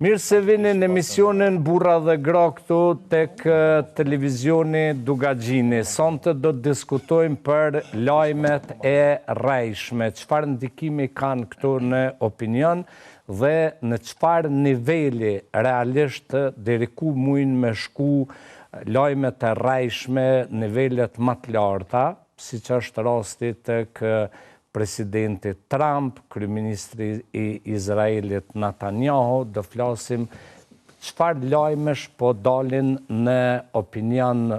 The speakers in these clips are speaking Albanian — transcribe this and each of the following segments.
Mirë se vini në emisionin Burra dhe Gra këtu tek televizioni Dugagjini. Sonte do të diskutojmë për lajmet e rrejshme, çfarë ndikimi kanë këtu në opinion dhe në çfarë niveli realisht deri ku mujnë me shku lajmet e rrejshme, nivelet më të larta, siç është rasti tek presidenti Trump, kryeministri i Izraelit Netanyahu, do flasim çfarë lajmesh po dalin në opinion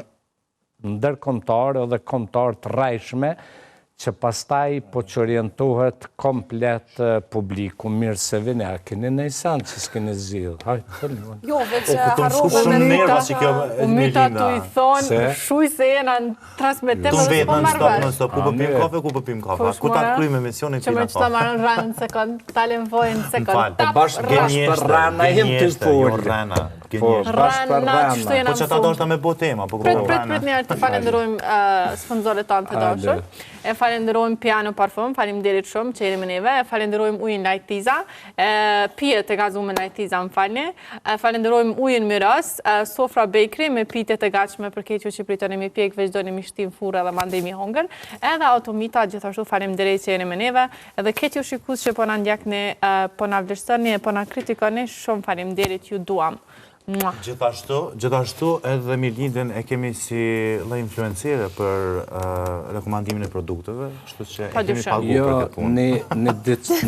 ndërkombëtar edhe kombëtar të rrejshme, që pastaj po që orientohet komplet publiku. Mirë se vini, a keni në isan që s'keni zhjith? Jo, veç harrove me myta të i thonë, shuj se jena në transmitim dhe s'po marrë vesh. Ku pëpim kafe, ku pëpim kafe. Ku ta kryjmë emisionin që me që ta marrën rranë sekund, talin vojnë sekund, bashkë për rrana jem të folë. Rrana, qështu jena Po që ta doshta me bo tema. Prit njerë të falenderojmë sponsorit tanë të dashur. E falenderojmë Piano Parfum, faleminderit shumë që jeni me neve. E falenderojmë ujin Lajtiza, pijet e gazuar Lajtiza, më falni. Falenderojmë ujin Miras, Sofra Bakery me pijet e gatshme për keqë që pritoni mi pjek, veç doni mi shtim furë dhe mandej mi hongër. Edhe Automita, gjithashtu faleminderit që jeni me neve. Edhe keqë shikus që po na ndjakni, po na vlerësoni, po na kritikoni, shumë faleminderit, ju duam. Gjithashtu edhe Milindën e kemi si lloj influencere për rekomandimin e produkteve, kështu që e kemi pagu për këtë punë.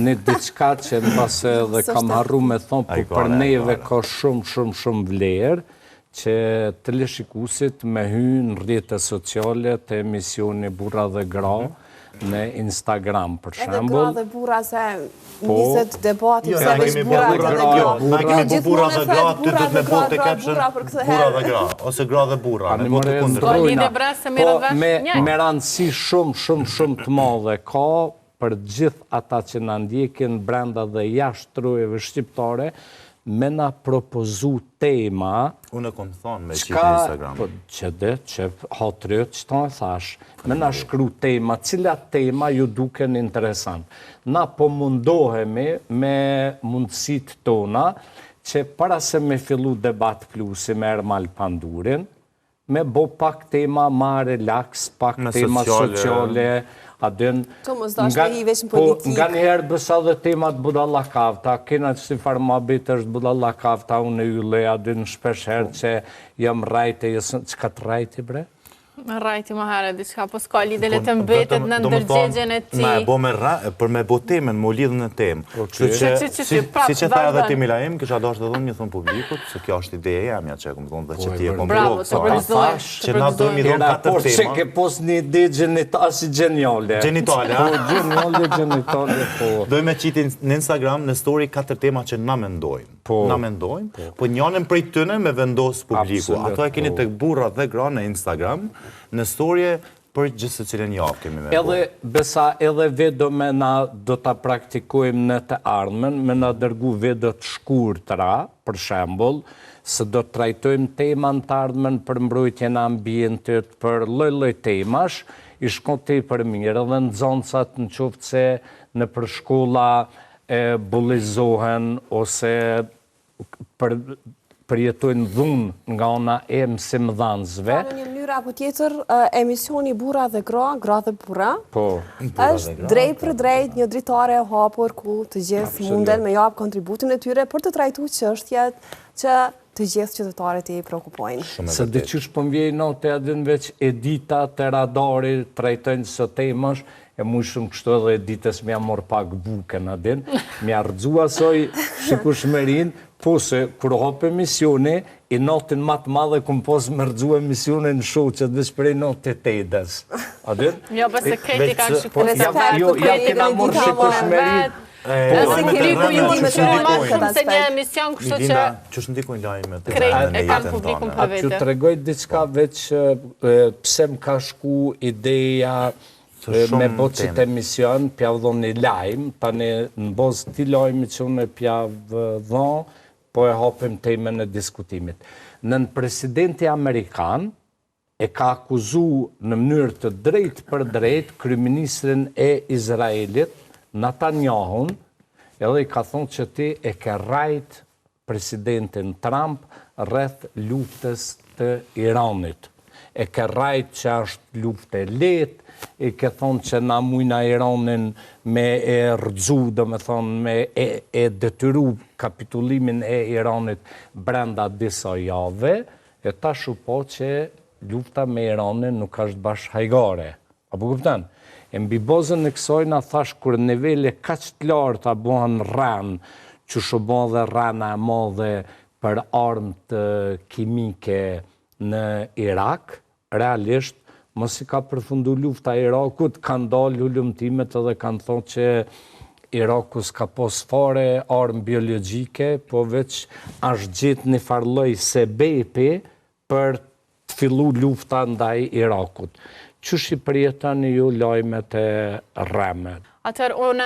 Në diçka që mbase dhe kam harru me thonë, po për neve ka shumë vlerë, që teleshikuesit me hynë në rrjetet sociale të emisioni Burra dhe Gra në Instagram, për shembull. Edhe Gra dhe Burra se njëzet debati, pse veç Burra dhe Gra. Na kemi po Burra dhe Gra, ty do të me bo të caption Burra dhe Gra, ose Gra dhe Burra, me bo të kundër. Me rëndësi shumë të madhe ka për gjithë ata që na ndjekin brenda dhe jashtë rrugëve shqiptare, me na propozu tema. Unë e kom thonë me qitë Instagram. Që hatërët, që ta e thash, me na shkru tema, cilat tema ju duken interesant. Na po mundohemi me mundësit tona, që para se me fillu debat plusi me Ermal Pandurin, me bo pak tema ma relax, pak tema sociale, nga njëherë bësa dhe temat Budalla Kavta, kena që si farmabit është Budalla Kavta, unë e ylle, adyn shpesherë që jam rajte, që ka të rajti bre? Rajti më herë, diçka, po s'ka lidhe le të mbetet në ndërgjegjen e ti. Për me bo temen, më lidhën në temë. Si që tha edhe ti Milaim, kësha do është dhe dhëmë një thëmë publikut, se kjo është ideja, mja që e këmë thonë dhe që ti e këmë bravo, të përdozojmë. Që na dojmë i dhëmë 4 tema. Që ke pos një ide genitasi geniale. Genitale, a? Genitale, po. Dojmë e qitin në Instagram, në story 4 tema që na mendojmë. Na mendojmë, po njënën prej tëne me vendos publiku. Ato e keni të Burra dhe Gra në Instagram, në storje për gjithë se cilën javë kemi me bo. Besa edhe vedo me na do të praktikojmë në të ardhmen, me na dërgu vedo të shkurtra, për shembull, se do të trajtojmë tema në të ardhmen për mbrojtjen e ambientit, për lloj temash, i shkon te për mirë, edhe nxënësat në qoftë se në për shkolla bullizohen ose përjetojnë dhunë nga ona e mësimdhënësve. Në një mënyrë apo tjetër, emisioni Burra dhe Gra, Gra dhe Burra, është drejt për drejt një dritare e hapur ku të gjithë munden me jap kontributin e tyre për të trajtuar çështjet që të gjithë qytetarët i preokupojnë. Se diqysh po m'vjen natë adin veç edita të radarit trajtojnë së temash, e mu shumë kështu edhe editës m'ja mor pak buken adin, m'ja rëdzua soj shikush merin, po se kër hop emisioni, i natin matë madhe këm pos më rëdzua emisioni në shoqet veç prej natë të tejdes. Adin? Jo, përse kejti ka shikush respekt, jo, kena mor shikush merin. Nëse publiku ju në qërë ma shumë se një emision kështu që... Që është ndikojnë lajmet krejt e kanë publikun për vete. Që të regoj diçka veç pse më ka shku ideja me botë që të emision, pjavë dhonë një lajmë, tani në bozë ti lajmë që unë pjavë dhonë, po e hopim temën e diskutimit. Nën presidenti Amerikan e ka akuzu në mënyrë të drejt për drejt kryeministrin e Izraelit, Netanyahun, edhe i ka thonë që ti e ke rajt presidentin Trump rreth luftës të Iranit. E ke rajt që është luftë e lehtë, e ke thonë që na mujna Iranin me e rëgju, do me thonë me e detyru kapitulimin e Iranit brenda disa jave, e tash u po që lufta me Iranin nuk është bashkëhajgare. Apo kupton? E mbi bazën e kësaj na thash kur nivele kaq të larta bëhen rran, që shëbon dhe rana e madhe për armë kimike në Irak, realisht mos i ka përfundu lufta e Irakut, kanë dalë ulëmtimet edhe kanë thonë që Iraku s'ka pos fare armë biologjike, po veç është gjetë një farloj sebepi për të fillu lufta ndaj Irakut. Qësh i përjetani ju lajmet e rremet? Atëherë, unë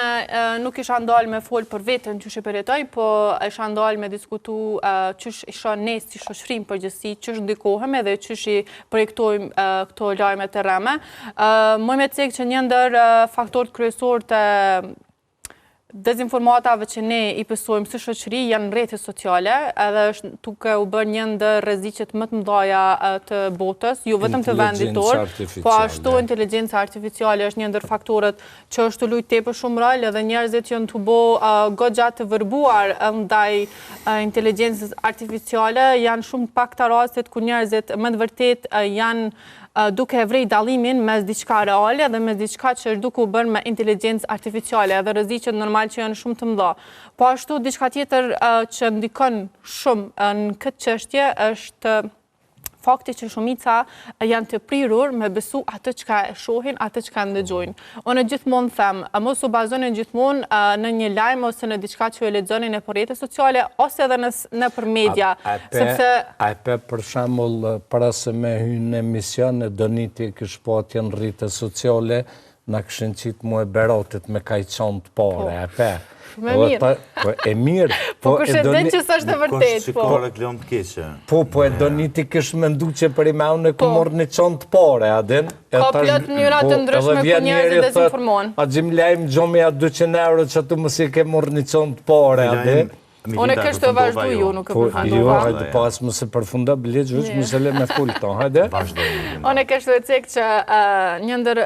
nuk isha ndalë me folë për vetën qësh i përjetoj, po isha ndalë me diskutu qësh isha nesë si shoqërim përgjësi, qësh ndikohem edhe qësh i projektojmë këto lajmet e rreme. Më me cekë që një ndër faktorët kryesor të dezinformatave që ne i pësojmë së shoqëri janë rrjetet sociale, edhe është tuke u bërë një ndër rreziqet më të mëdha të botës, jo vetëm të vendit tonë, po ashtu inteligjenca artificiale është një ndër faktorët që është luajtur tepër shumë rol, edhe njerëzit janë të goxha të vërbuar ndaj inteligjencës artificiale, janë shumë pak të rastet ku njerëzit më të vërtet janë duke vrej dallimin mes diçka reale dhe mes diçka që është duke u bërë me inteligjencë artificiale, edhe rreziqet normal që janë shumë të mëdha. Po ashtu diçka tjetër që ndikon shumë në këtë çështje është fakti që shumica janë të prirur me besu atë çka e shohin, atë çka ndëgjojnë. Unë gjithmonë them, mos u bazoni gjithmonë në një lajm ose në diçka që e lexoni në rrjetet sociale ose edhe nëpër media, sepse a e për shembull para se me hyrë në emision e Doniti kish po atje në rrjetet sociale na kishin qit mua Berotit me kajçon të pare, e pe. Me mirë. E mirë. Po kështë e den që së është e vërtet, po. Kështë reklam të keqe. Po e Doniti kështë mendu që për i me unë e ku morë një qonë të pare, adin. Ka plot mënyra të ndryshme ku njerëzit dezinformon. A gjim lejmë gjomi a 200 euro që atu mësi ke morë një qonë të pare, adin. Unë e kështë të vazhdu ju, nuk e përfundova. Jo, hajde pas më se përfunda bilet, gjysh më se le me full ton, hajde. Unë e kështë të cek që një ndër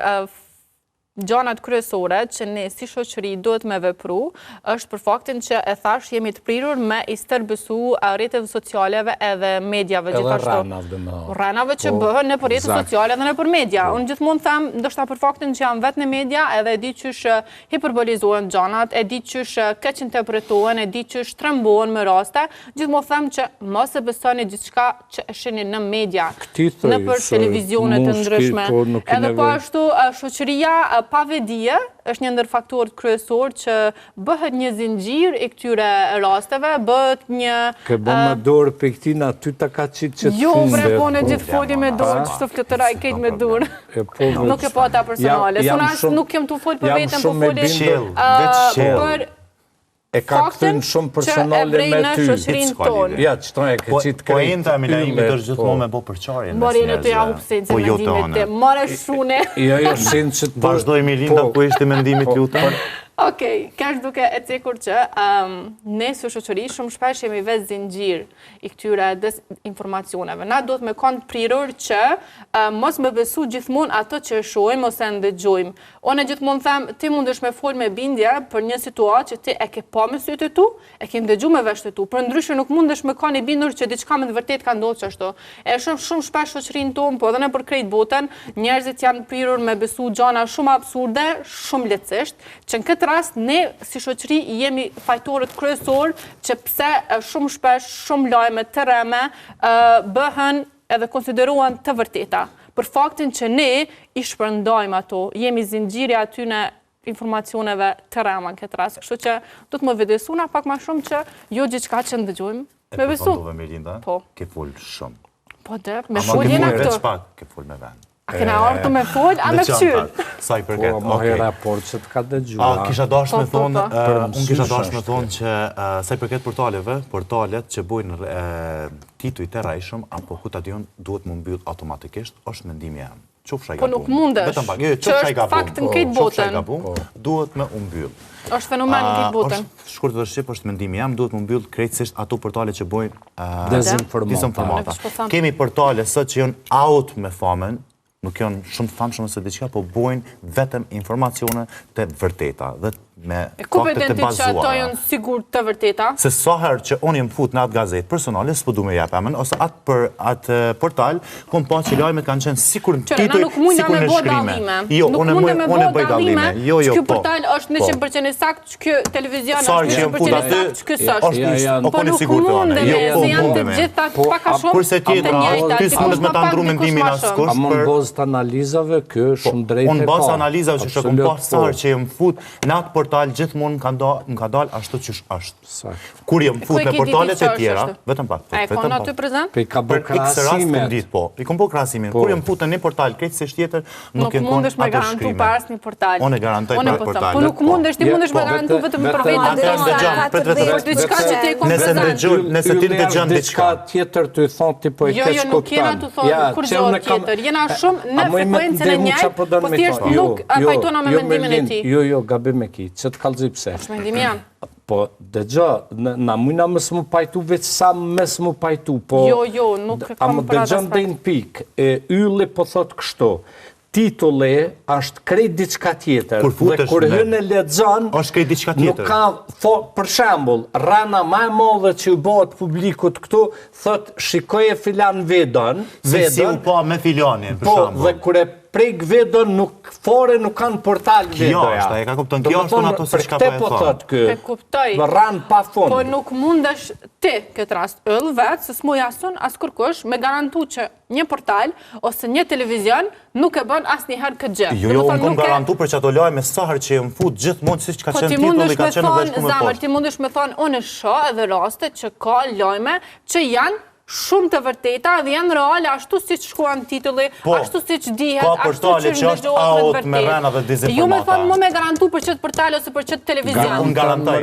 gjanat kryesore që ne si shoqëri duhet me vepru, është për faktin që e thash jemi të prirur me i stërbësu rrjeteve socialeve edhe medjave gjithashtu. Edhe rranave që bëhen në për rrjetet sociale dhe në për media. Unë gjithmonë them, ndoshta për faktin që janë vetë në media, edhe e di qysh hiperbolizohen gjanat, e di qysh keq interpretohen, e di qysh trembohen me raste, gjithmonë them që mos e besoni gjithçka që e shihni në media, në për televizione të ndryshme. Edhe po ashtu shoqëria pa vedije është një ndër faktorët kryesor që bëhet një zinxhir i këtyre rasteve, bëhet një Ke bë me dorë për këtina, ty të ka qitë që të jo, bre, po në gjithë foli me dorë, që të fletëraj këtë me dorë. Nuk e po ata personale. Suna nuk kem të folë për vetëm, po foli për e ka këthyn shumë personale me ty. Ja, që ta e ke qitë krejtë. Po e në ta Emilaimi të gjithmonë me bo përqarje. Mori në të ja hupsin që mendimit të mare shune. Jo, sinë që të... Vazhdoj Melinda, ku ishte mendimit lutëm? Okej, kesh duke e cekur që ne së shoqëri shumë shpesh jemi vetë zinxhir i këtyre dezinformacioneve. Na duhet me kanë prirur që mos me besu gjithmonë ato që e shohim ose ndëgjojmë. Unë gjithmonë them, ti mundesh me fol me bindje për një situatë që ti e ke pa me sytë tu, e ke ndëgju me vesht tu. Për ndryshe nuk mundesh me kanë i bindur që diçka me të vërtet ka ndodhur çashtu. E shumë shpesh shoqërinë tonë, po edhe në për krejt botën, njerëzit janë prirur me besu gjana shumë absurde, shumë lehtësisht, që në këtë rast ne si shoqëri jemi fajtorët kryesor që pse shumë shpesh shumë lajme të rreme bëhen edhe konsiderohen të vërteta. Për faktin që ne i shpërndajmë ato, jemi zinxhiri aty në informacioneve të rrema në këtë rast. Kështu që do të më vedesuna pak më shumë që jo gjithçka që ndëgjojmë me besu. E përfundove Melinda, ke fol shumë. Po dhe, me foljen ato. Veç pak ke fol me vend. A kena orë të me fol, a me këqyr? Sa i përket, Po, ma i raport që të ka dëgjua. Kisha dash me thonë, unë kisha dash me thonë që sa i përket portalet që bojnë tituj të rajshëm, apo ku ta dion duhet më mbyll automatikisht, është mendimi jam. Po nuk mundesh, që është fakt në këtë botën. Duhet me mbyll. është fenomen në këtë botën. Shkurt dhe shqip është mendimi jam, duhet më mbyll krejtësisht ato portale që bojnë dezinformata. Kemi portale sot që janë out me famën, nuk janë shumë të famshme se diçka, po bojnë vetëm informacione të vërteta dhe me fakte të bazuara. Që ato janë sigur të vërteta? Se sa herë që unë jem fut në atë gazetë personale, s'po du me jap emën, ose atë portal, kom pa që lajmet kanë qenë sikur në titull, sikur në shkrime. Jo, unë e bëj dallime. Jo, Ky portal është 100% i saktë, ky televizion është 100% i saktë, ky s'është. Po nuk mundemi, se janë të gjitha pak a shumë kurse tjetra, ty s'mundet me ta ndru mendimin askush. A më në bazë të analizave, kjo shumë drejt e ka. Unë bazë analizave që kom pa sarë që jem fut në atë portal gjithmonë më ka dalë ashtu që është. Kur jem fut në portalet e tjera, vetëm pak. A e konë aty prezent? Pe ka bë krahasimet. I kom bë krahasimin. Kur jem fut në një portal, krejtësisht tjetër, nuk jem konë ato shkrime. Nuk mundesh me garantu pas një portal. Unë e garantoj për portal. Po nuk mundesh, ti mundesh me garantu vetëm për vetën. Nëse ti dëgjon diçka tjetër të thon ti po e ke shkoptan. Jo, nuk jena të thonë kur gjë tjetër. Jena shumë në frekuencën e njëjtë, po thjesht nuk pajtona me mendimin e tij. Jo, gabim e ki, që të kallëzoj pse. Është mendimi jam. Po, dëgjë, na mujna më s'mu pajtu veç sa më s'mu pajtu, po... Jo, nuk e kam për atë dëgjën dhe në pikë, ylli po thot kështu, titulli është krejt diçka tjetër, dhe kur hënë e lexon, nuk ka, për shembull, rana ma e madhe që u bëhet publikut këtu, thot, shikoje filan vedon, se si u pa me filanin, për shembull. Po, dhe kur e prejk vedon, nuk kanë portal vedoja. Kjo është, e ka kupton, kjo është në ato se shka po e thonë. E kuptoj. Ranë pa fund. Po nuk mundesh ti, këtë rast, vetë, se s'mu jasun as kërkush, me garantu që një portal ose një televizion nuk e bën asnjëherë këtë gjë. Jo, unë kom garantu për që ato lajme sa herë që jem fut gjithmonë siç ka qenë titulli, ka qenë veç ku më poshtë. Ti mundesh me thonë, unë shoh edhe raste që ka lajme që janë shumë të vërteta dhe janë reale ashtu si që shkuan titulli, ashtu si që dihet, ashtu që ndërgjohet me rena dhe dezinformata. Ju me thonë më me garantu për qëtë portal ose për qëtë televizion. Unë garantoj,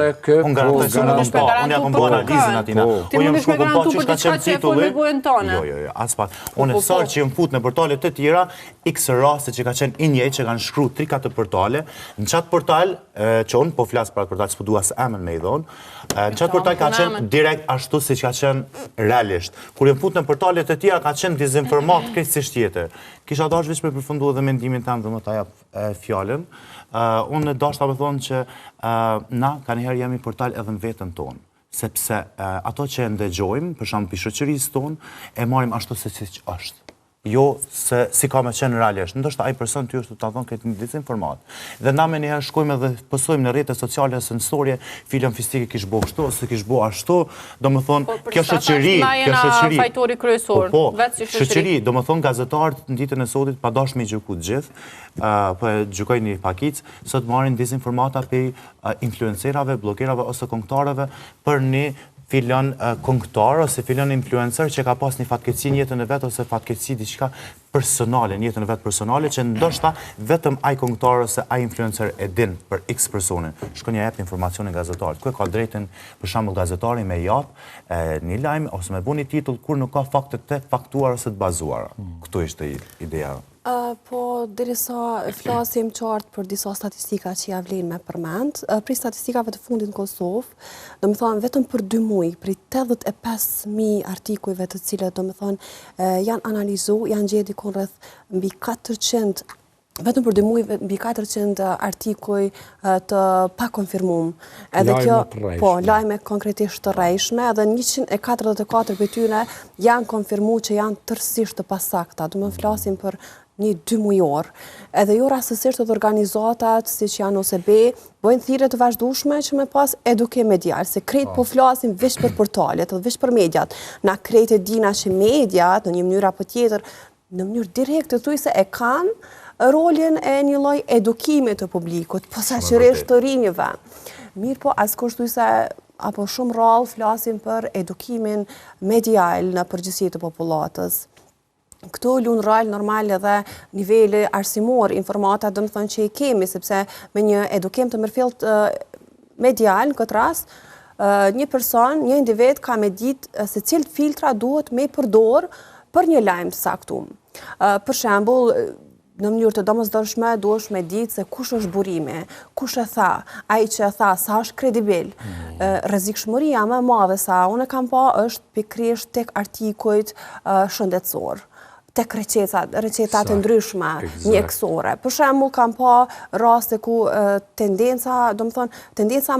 se më nëmë pa, unë ja kom po analizin atina. Ti më nëshme garantu për diçka që e full me gojën tonë. Jo, as pak. Unë e sarë që jem fut në portalet të tjera, x raste që ka qenë injej që kanë shkru 3-4 portale, në qatë portal, që unë po flasë për atë portal, s'po dua se emën me i dhonë, në qatë portal ka qenë direkt ashtu si që ka qenë realisht. Kur jem fut në portalet e tjera, ka qenë dezinformat krejtësisht tjetër. Kisha dash veç me përfundu edhe mendimin tam dhe më ta jap fjalën. Unë dashta me thonë që na ka njëherë jemi portal edhe në vetën tonë. Sepse ato që ndëgjojmë, për shembull për shoqërisë tonë, e marrim ashtu se siç është. Jo se si ka me qenë realisht. Ndoshta ai person ty është të ta thonë këtë dezinformat. Dhe na me njëherë shkojmë dhe postojmë në rrjetet sociale ose në storie, filan fistike kish bo kështu ose kish bo ashtu, domethënë kjo shoqëri, fajtori kryesor, vetë si shoqëri, domethënë gazetarët në ditën e sotit pa dashur me gjyku të gjithë, po e gjykojnë një pakic, sot marrin dezinformata prej influencerave, blogerave ose kongëtarëve për një filan kongëtar ose filan influencer që ka pas një fatkeqësi në jetën e vet ose fatkeqësi diçka personale në jetën e vet personale që ndoshta vetëm ai kongëtar ose ai influencer e din për X personin. Shkon ja jep informacionin gazetarit. Ku e ka drejtën për shembull gazetari me jap një lajm ose me bëni titull kur nuk ka fakte të faktuara ose të bazuara. Ktu ishte ideja. Po, derisa flasim qartë për disa statistika që ja vlen me përmend, për statistikave të fundit në Kosovë, do më thonë vetëm për 2 muaj, për 85.000 artikujve të cilët do më thonë janë analizu, janë gjedi kon rreth mbi 400, vetëm për 2 muaj mbi 400 artikuj të pa konfirmum. Edhe kjo, po, lajme konkretisht të rrejshme, edhe 144 për tyre janë konfirmu që janë tërësisht të pasakta. Do më flasim për 1-2 mujor. Edhe jo rastësisht të organizatat, si që janë OSB, bojnë thirrje të vazhdueshme që me pas edukim medial, se krejt po flasim veç për portalet, dhe veç për mediat. Na krejt e dina që mediat, në një mënyrë apo tjetër, në mënyrë direkte thuj se e kanë rolin e një lloj edukimit të publikut, posaçërisht të rinjve. Mirë po, askush thuj se apo shumë rrallë flasim për edukimin medial në përgjithësi të popullatës. Këto lunë rol normal edhe niveli arsimor, informata dhe më thonë që i kemi, sepse me një edukim të mërfilt medial, në këtë rast, një person, një individ ka me ditë se cilët filtra duhet me përdor për një lajmë saktum. Për shembull, në mënyrë të domosdoshme duhesh me ditë se kush është burimi, kush e tha, ai që e tha, sa është kredibil. Rrezikshmëria më e madhe sa unë kam pa është pikërisht tek artikujt shëndetësor, tek recetat e ndryshme mjekësore. Për shembull, kam pa raste ku tendenca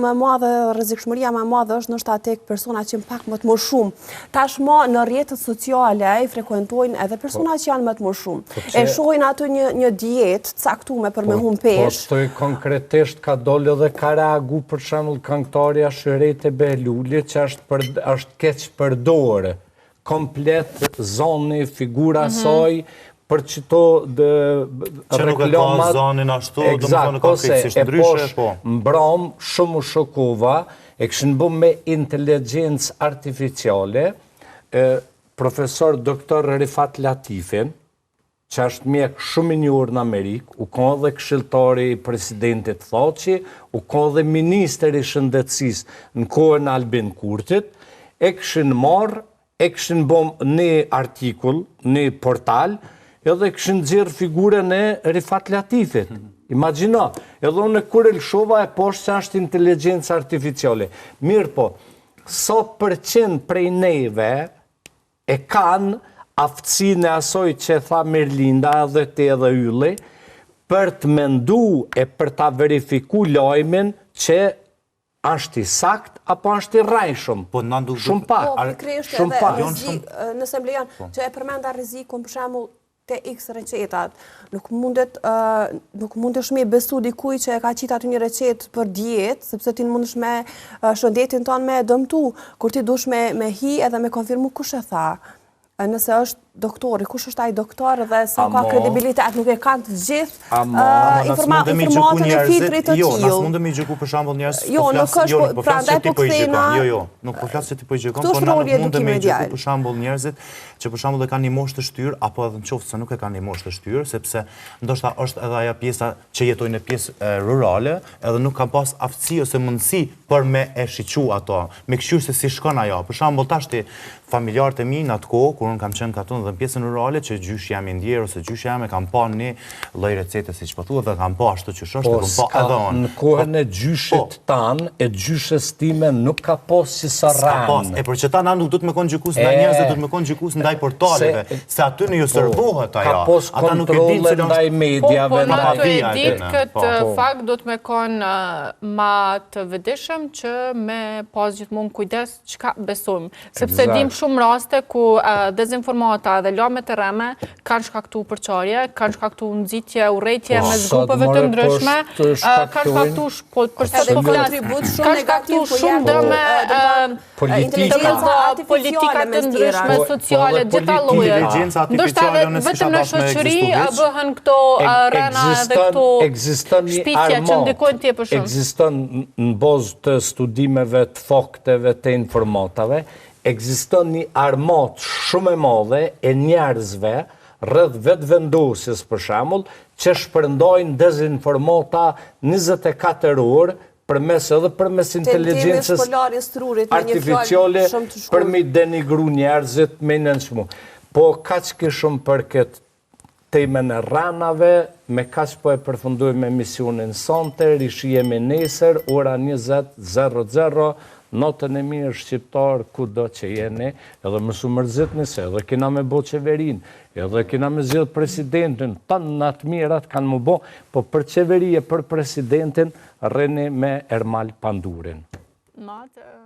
më e madhe, rrezikshmëria më e madhe është ndoshta tek persona që pak më të mësuar. Tashmë në rrjetet sociale i frekuentojnë edhe persona që janë më të mësuar. E shohin atë një dietë caktuar për me humb peshë. Po konkretisht ka dolë edhe ka reagu për shembull këngëtarja Shërete Behluli që është keq përdorë komplet zoni, figura saj, për qëto reklamat... Që nuk e ka zonin ashtu, do më thonë ka krejtësisht ndryshe, po. Mbram, shumë u shokova, e këshën bu me inteligencë artificiale, profesor doktor Rifat Latifin, që është mjek shumë i njohur në Amerikë, u ka dhe këshilltari i presidentit Thaçi, u ka dhe ministri i shëndetësisë në kohën Albin Kurtit, e këshën marrë, e këshën bom një artikull, një portal, edhe këshën gjirë figurën e Rifat Latifit. Imagina, edhe unë kur e lëshova e poshtë që është inteligencë artificiale. Mirë po, sa përqind prej neve e kanë aftësinë e asoj që tha Mirlinda edhe te edhe Ylli, për të mendu e për të verifiku lajmin që është i sakt, apo është i rrajshëm? Shumë pak. Po, pikërisht edhe nëse mblejon, që e përmenda rrezikun për shembull te X recetat. Nuk mundesh me besu dikuj që e ka qitë aty një recetë për dietë, sepse ti mundesh me shëndetin tonë me dëmtu, kur ti dush me hi edhe me konfirmu kush e tha. Nëse është doktori, kush është ai doktor dhe sa ka kredibilitet, nuk e kanë të gjithë informatën e filtrit të tillë. Jo, nësë mundëm i gjyku për shembull njerëz, po flasë që ti po i gjykon. Jo, nuk po flasë që ti po i gjykon, po na nuk mundëm i gjyku për shembull njerëzit që për shembull e kanë një moshë të shtyrë, apo edhe nëse nuk e kanë një moshë të shtyrë, sepse ndoshta është edhe ajo pjesa që jetojnë në pjesë rurale, edhe nuk kanë pas aftësi ose mundësi për me e shiqu ato, me këshyrë se si shkon ajo. Për shembull tashti familjarët e mi në atë kohë, kur unë kam qenë katun dhe në pjesën rurale, që gjysh jam i ndjerë, ose gjysh jam e kam pa një lloj recete, si që pëthua, dhe kam pa ashtu që është, dhe kam pa edhe unë. Në kohën e gjyshit tanë, e gjyshes time nuk ka pas si sa ranë. E për që ta na nuk du të me konë gjykus ndaj njerëzve, du të me konë gjykus ndaj portaleve, se aty në ju servohet aja. Ka pas kontrole ndaj medjave, po na të e ditë këtë fakt do të me konë ma të vëdishëm që me pas gjithmonë kujdes që ka besojmë. Sepse dim shumë raste ku dezinformata dhe lamet e rreme kanë shkaktu përqarje, kanë shkaktu nxitje, urrejtje mes grupeve të ndryshme, kanë shkaktu shumë dëme politika të ndryshme, sociale, gjitha lloje. Ndoshta vetëm në shoqëri bëhen këto rrena dhe këto shpifje që ndikojnë tjepër shumë. Ekziston në bazë të studimeve të fakteve të informatave, ekziston një armat shumë e madhe e njerëzve rreth vetë vendosjes për shembull, që shpërndajnë dezinformata 24 orë përmes inteligjencës artificiale për me denigru njerëzit me nënçmu. Po kaq ke shumë për këtë temën e rranave, me kaq po e përfundojmë emisionin sonte, rishihemi nesër, ora 20:00. Notën e mirë shqiptar ku do që jeni, edhe më su mërzitni se edhe kina me bo qeverin, edhe kina me zhjith presidentin, tanë në atë mirat kanë më bo, po për qeveri e për presidentin rreni me Ermal Pandurin. Natën.